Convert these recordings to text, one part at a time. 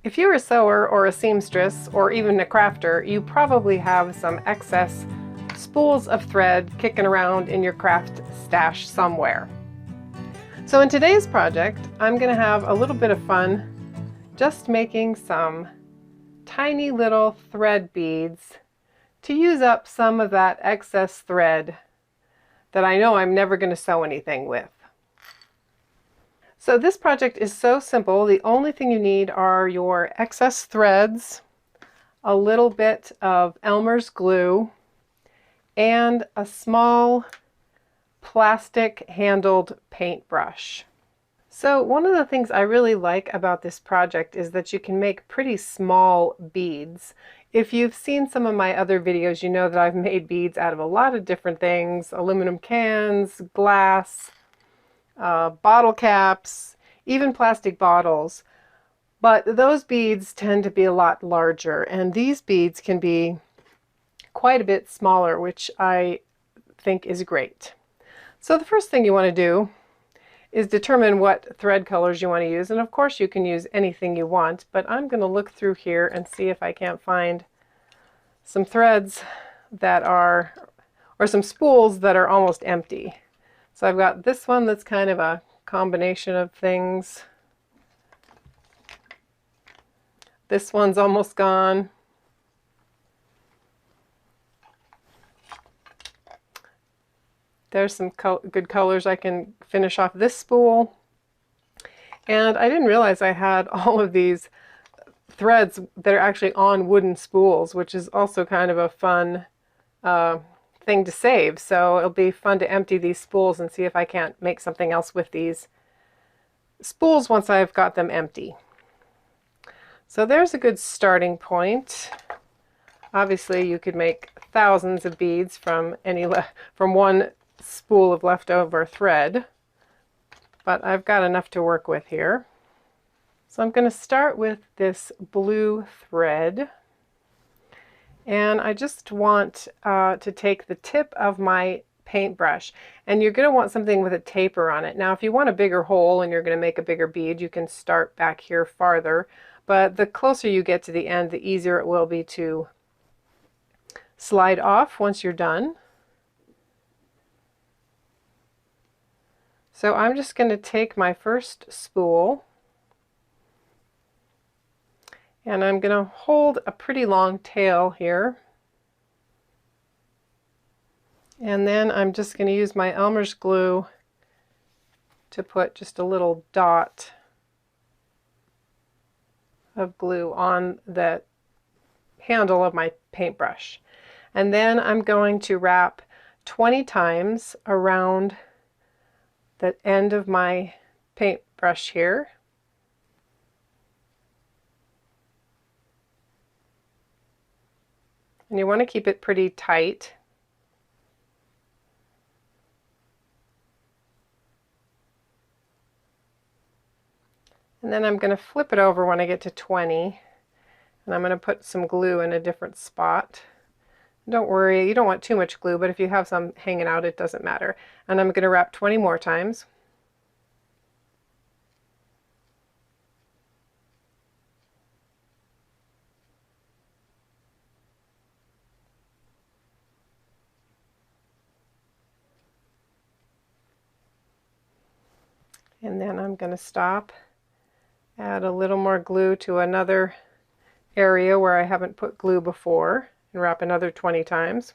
If you're a sewer or a seamstress or even a crafter, you probably have some excess spools of thread kicking around in your craft stash somewhere. So in today's project, I'm going to have a little bit of fun just making some tiny little thread beads to use up some of that excess thread that I know I'm never going to sew anything with. So this project is so simple. The only thing you need are your excess threads, a little bit of Elmer's glue, and a small plastic handled paintbrush. So one of the things I really like about this project is that you can make pretty small beads. If you've seen some of my other videos, you know that I've made beads out of a lot of different things: aluminum cans, glass, bottle caps, even plastic bottles. But those beads tend to be a lot larger, and these beads can be quite a bit smaller, which I think is great. So the first thing you want to do is determine what thread colors you want to use, and of course you can use anything you want, but I'm going to look through here and see if I can't find some threads that are, or some spools that are almost empty. So I've got this one that's kind of a combination of things. This one's almost gone. There's some good colors. I can finish off this spool. And I didn't realize I had all of these threads that are actually on wooden spools, which is also kind of a fun thing to save. So it'll be fun to empty these spools and see if I can't make something else with these spools once I've got them empty. So there's a good starting point. Obviously you could make thousands of beads from one spool of leftover thread, but I've got enough to work with here. So I'm going to start with this blue thread, and I just want to take the tip of my paintbrush, and you're going to want something with a taper on it. Now if you want a bigger hole and you're going to make a bigger bead, you can start back here farther, but the closer you get to the end, the easier it will be to slide off once you're done. So I'm just going to take my first spool, and I'm going to hold a pretty long tail here. And then I'm just going to use my Elmer's glue to put just a little dot of glue on the handle of my paintbrush. And then I'm going to wrap 20 times around the end of my paintbrush here. And you want to keep it pretty tight. And then I'm going to flip it over when I get to 20, and I'm going to put some glue in a different spot. Don't worry, you don't want too much glue, but if you have some hanging out, it doesn't matter. And I'm going to wrap 20 more times. And then I'm going to stop, add a little more glue to another area where I haven't put glue before, and wrap another 20 times.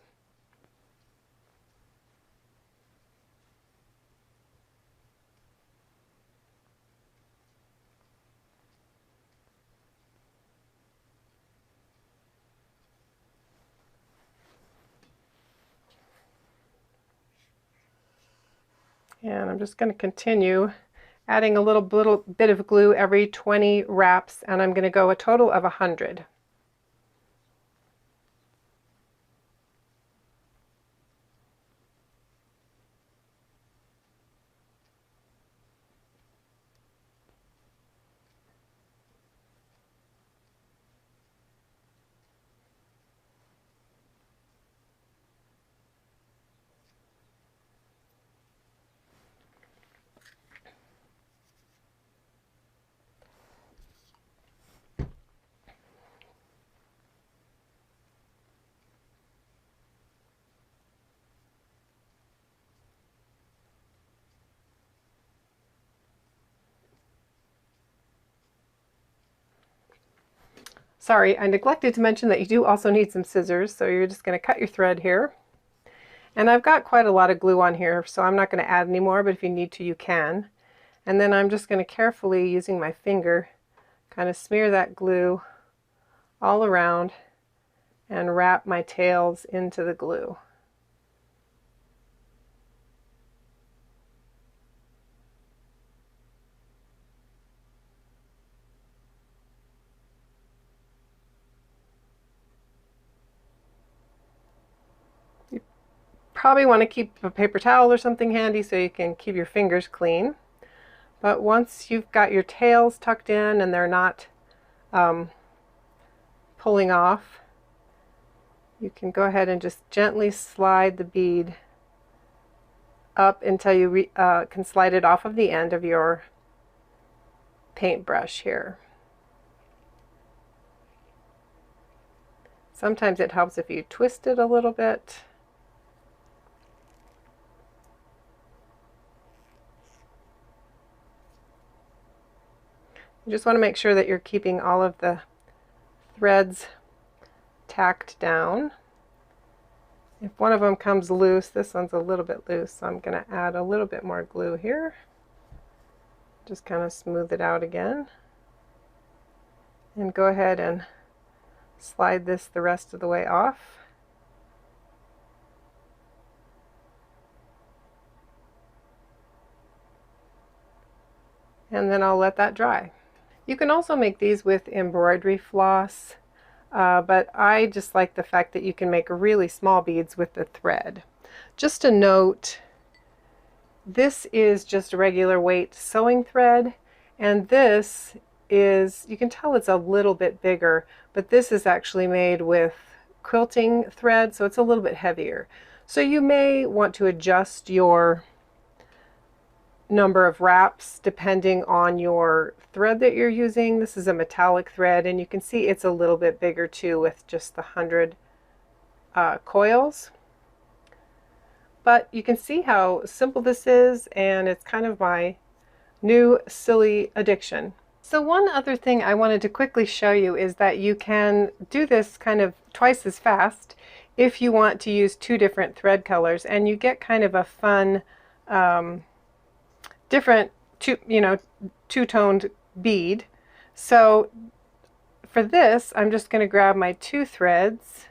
And I'm just going to continue adding a little bit of glue every 20 wraps, and I'm going to go a total of 100. Sorry, I neglected to mention that you do also need some scissors, so you're just going to cut your thread here. And I've got quite a lot of glue on here, so I'm not going to add any more, but if you need to, you can. And then I'm just going to carefully, using my finger, kind of smear that glue all around and wrap my tails into the glue. Probably want to keep a paper towel or something handy so you can keep your fingers clean. But once you've got your tails tucked in and they're not pulling off, you can go ahead and just gently slide the bead up until you can slide it off of the end of your paintbrush here. Sometimes it helps if you twist it a little bit. You just want to make sure that you're keeping all of the threads tacked down. If one of them comes loose, this one's a little bit loose, so I'm going to add a little bit more glue here. Just kind of smooth it out again. And go ahead and slide this the rest of the way off. And then I'll let that dry. You can also make these with embroidery floss, but I just like the fact that you can make really small beads with the thread. Just a note, this is just regular weight sewing thread, and this is, you can tell it's a little bit bigger, but this is actually made with quilting thread, so it's a little bit heavier. So you may want to adjust your number of wraps depending on your thread that you're using. This is a metallic thread, and you can see it's a little bit bigger too with just the 100 coils. But you can see how simple this is, and it's kind of my new silly addiction. So one other thing I wanted to quickly show you is that you can do this kind of twice as fast if you want to use two different thread colors, and you get kind of a fun different two-toned bead. So for this, I'm just going to grab my two threads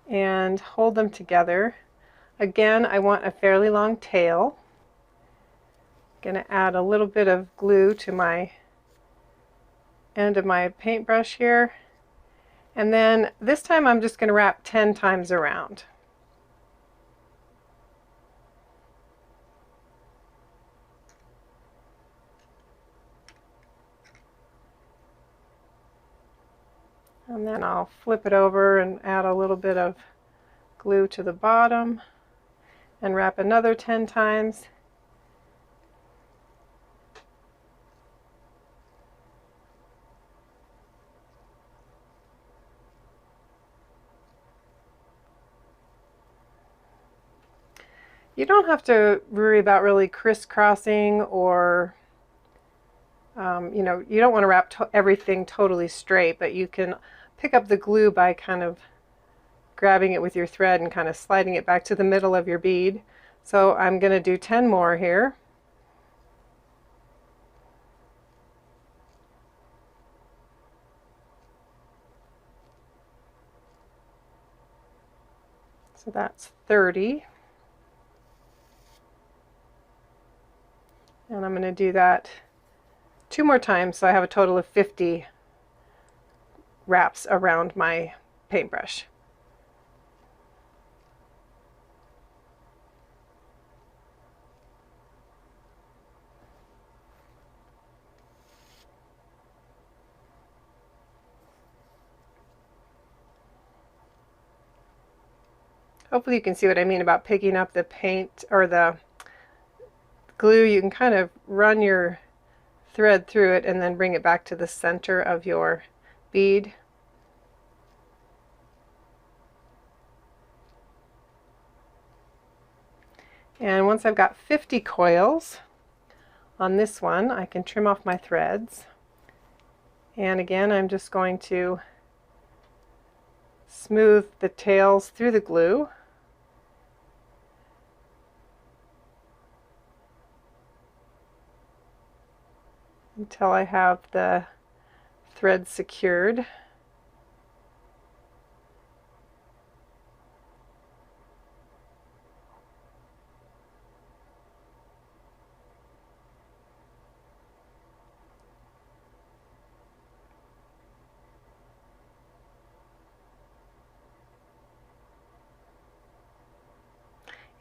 and hold them together. Again, I want a fairly long tail. I'm going to add a little bit of glue to my end of my paintbrush here, and then this time I'm just going to wrap 10 times around. And then I'll flip it over and add a little bit of glue to the bottom and wrap another 10 times. You don't have to worry about really crisscrossing or you don't want to wrap everything totally straight, but you can pick up the glue by kind of grabbing it with your thread and kind of sliding it back to the middle of your bead. So I'm going to do 10 more here. So that's 30. And I'm going to do that 2 more times, so I have a total of 50 wraps around my paintbrush. Hopefully you can see what I mean about picking up the paint or the glue. You can kind of run your thread through it and then bring it back to the center of your bead. And once I've got 50 coils on this one, I can trim off my threads. And again, I'm just going to smooth the tails through the glue. Until I have the thread secured.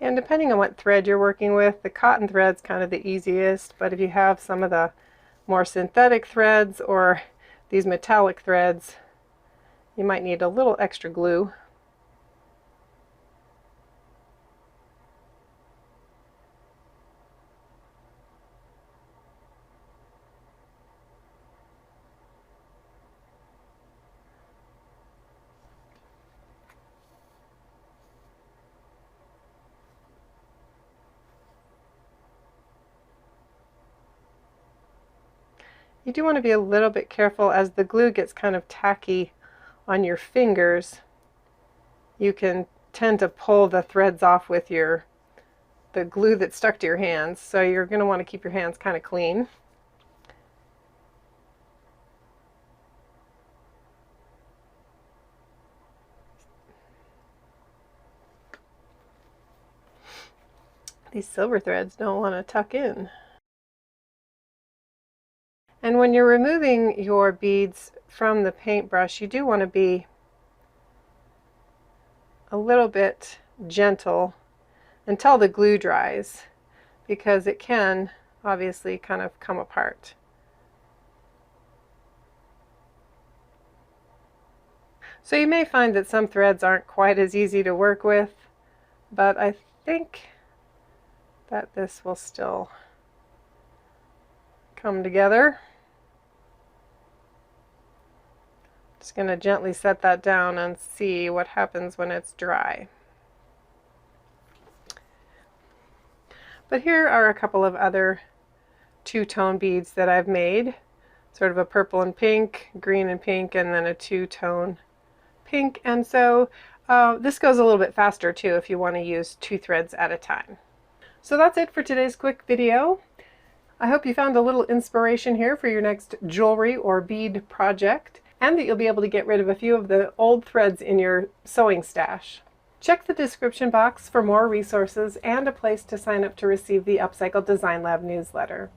And depending on what thread you're working with, the cotton thread's kind of the easiest, but if you have some of the more synthetic threads or these metallic threads, you might need a little extra glue. You do want to be a little bit careful as the glue gets kind of tacky on your fingers. You can tend to pull the threads off with the glue that's stuck to your hands, so you're going to want to keep your hands kind of clean. These silver threads don't want to tuck in. And when you're removing your beads from the paintbrush, you do want to be a little bit gentle until the glue dries, because it can obviously kind of come apart. So you may find that some threads aren't quite as easy to work with, but I think that this will still come together. Just going to gently set that down and see what happens when it's dry. But here are a couple of other two-tone beads that I've made. Sort of a purple and pink, green and pink, and then a two-tone pink. And so this goes a little bit faster too if you want to use 2 threads at a time. So that's it for today's quick video. I hope you found a little inspiration here for your next jewelry or bead project, and that you'll be able to get rid of a few of the old threads in your sewing stash. Check the description box for more resources and a place to sign up to receive the Upcycled Design Lab newsletter.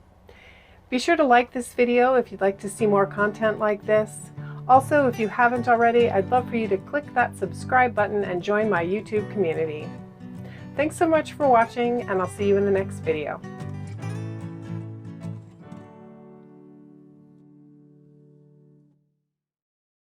Be sure to like this video if you'd like to see more content like this. Also, if you haven't already, I'd love for you to click that subscribe button and join my YouTube community. Thanks so much for watching, and I'll see you in the next video.